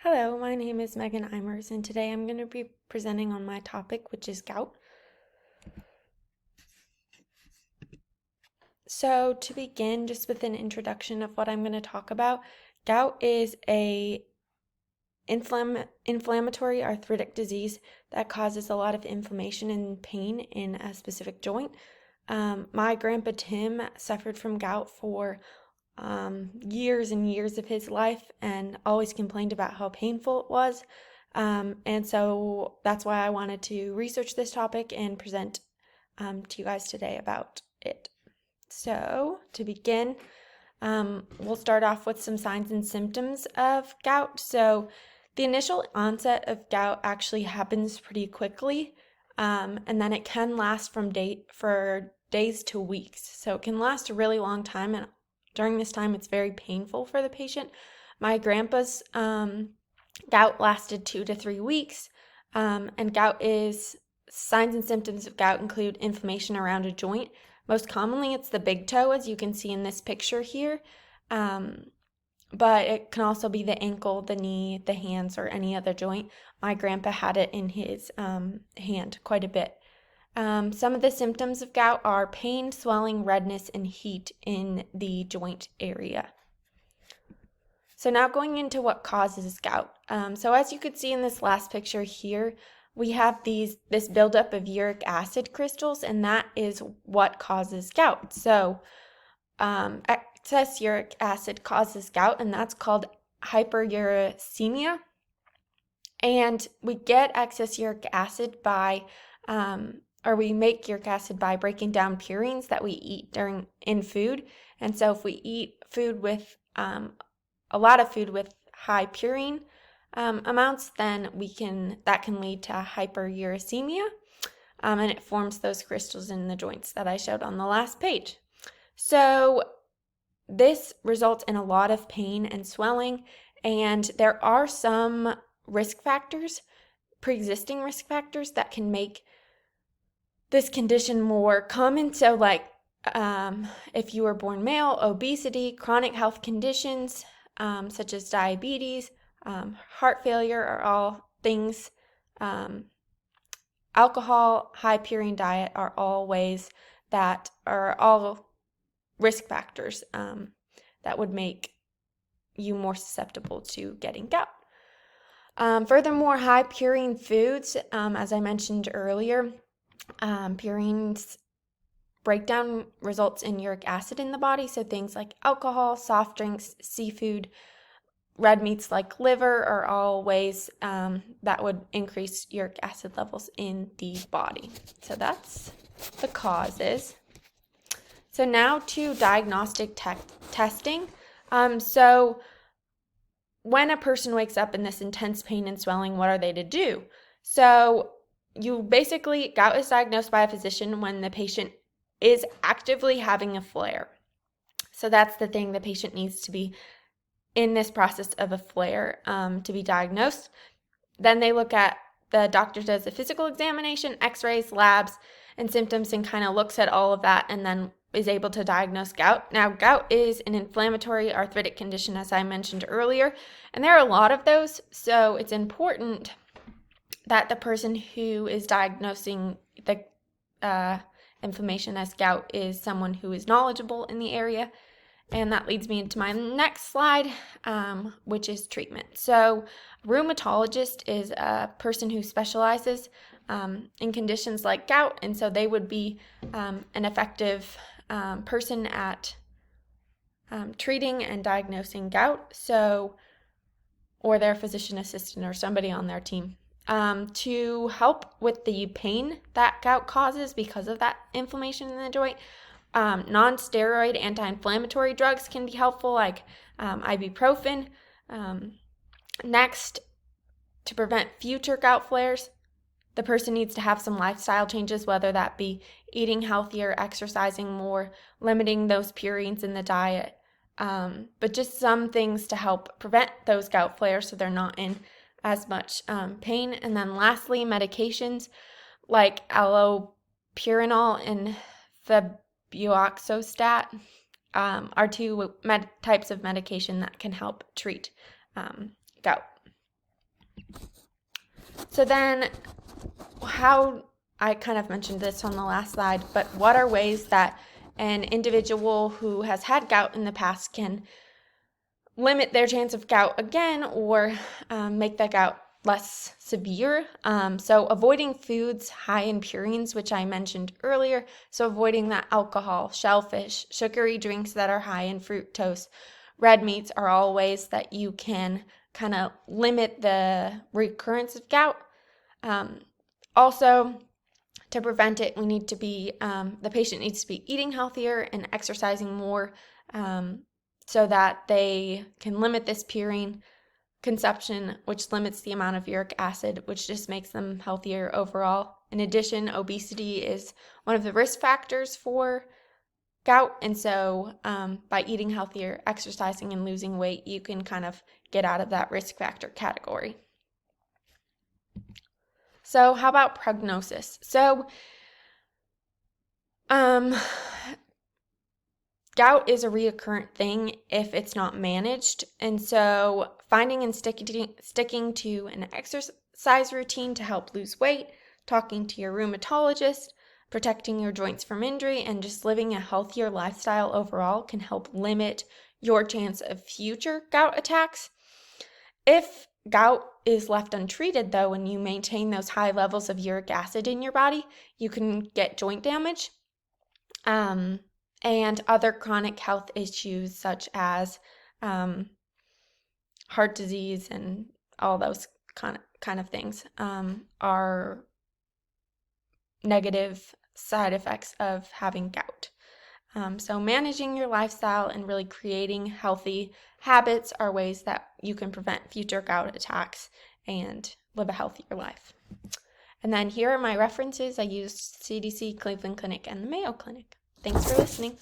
Hello, my name is Megan Eimers, and today I'm going to be presenting on my topic, which is gout. So, to begin, just with an introduction of what I'm going to talk about, gout is a inflammatory arthritic disease that causes a lot of inflammation and pain in a specific joint. My grandpa Tim suffered from gout for years and years of his life and always complained about how painful it was. And so that's why I wanted to research this topic and present to you guys today about it. So, to begin, we'll start off with some signs and symptoms of gout. So, the initial onset of gout actually happens pretty quickly, and then it can last for days to weeks. So, it can last a really long time, and during this time, it's very painful for the patient. My grandpa's gout lasted 2 to 3 weeks, and signs and symptoms of gout include inflammation around a joint. Most commonly, it's the big toe, as you can see in this picture here, but it can also be the ankle, the knee, the hands, or any other joint. My grandpa had it in his hand quite a bit. Some of the symptoms of gout are pain, swelling, redness, and heat in the joint area. So now going into what causes gout. So as you could see in this last picture here, we have this buildup of uric acid crystals, and that is what causes gout. So excess uric acid causes gout, and that's called hyperuricemia. And we get excess uric acid we make uric acid by breaking down purines that we eat in food. And so if we eat food with a lot of food with high purine amounts, then that can lead to hyperuricemia, and it forms those crystals in the joints that I showed on the last page. So this results in a lot of pain and swelling, and there are some pre-existing risk factors that can make this condition more common. So if you were born male, obesity, chronic health conditions such as diabetes, heart failure are all things. Alcohol, high purine diet are all risk factors that would make you more susceptible to getting gout. Furthermore, high purine foods, as I mentioned earlier, purine's breakdown results in uric acid in the body, so things like alcohol, soft drinks, seafood, red meats like liver are all ways that would increase uric acid levels in the body. So that's the causes. So now to diagnostic testing. So when a person wakes up in this intense pain and swelling, what are they to do? So gout is diagnosed by a physician when the patient is actively having a flare. So that's the thing, the patient needs to be in this process of a flare to be diagnosed. Then the doctor does a physical examination, x-rays, labs, and symptoms, and kind of looks at all of that and then is able to diagnose gout. Now, gout is an inflammatory arthritic condition, as I mentioned earlier, and there are a lot of those, so it's important that the person who is diagnosing the inflammation as gout is someone who is knowledgeable in the area. And that leads me into my next slide, which is treatment. So a rheumatologist is a person who specializes in conditions like gout, and so they would be an effective person at treating and diagnosing gout, or their physician assistant or somebody on their team. To help with the pain that gout causes because of that inflammation in the joint, non-steroid anti-inflammatory drugs can be helpful, like ibuprofen. Next, to prevent future gout flares, the person needs to have some lifestyle changes, whether that be eating healthier, exercising more, limiting those purines in the diet, but just some things to help prevent those gout flares so they're not in as much pain. And then lastly, medications like allopurinol and febuoxostat are two types of medication that can help treat gout. So then, how I kind of mentioned this on the last slide, but what are ways that an individual who has had gout in the past can limit their chance of gout again, or make that gout less severe? So avoiding foods high in purines, which I mentioned earlier. So avoiding that alcohol, shellfish, sugary drinks that are high in fructose, red meats are all ways that you can kind of limit the recurrence of gout. Also, to prevent it, we need to be, the patient needs to be eating healthier and exercising more, so that they can limit this purine consumption, which limits the amount of uric acid, which just makes them healthier overall. In addition, obesity is one of the risk factors for gout, and so by eating healthier, exercising, and losing weight, you can kind of get out of that risk factor category. So how about prognosis? So gout is a reoccurrent thing if it's not managed, and so finding and sticking to an exercise routine to help lose weight, talking to your rheumatologist, protecting your joints from injury, and just living a healthier lifestyle overall can help limit your chance of future gout attacks. If gout is left untreated, though, and you maintain those high levels of uric acid in your body, you can get joint damage, and other chronic health issues such as heart disease and all those kind of things are negative side effects of having gout. So managing your lifestyle and really creating healthy habits are ways that you can prevent future gout attacks and live a healthier life. And then here are my references. I used CDC, Cleveland Clinic, and the Mayo Clinic. Thanks for listening.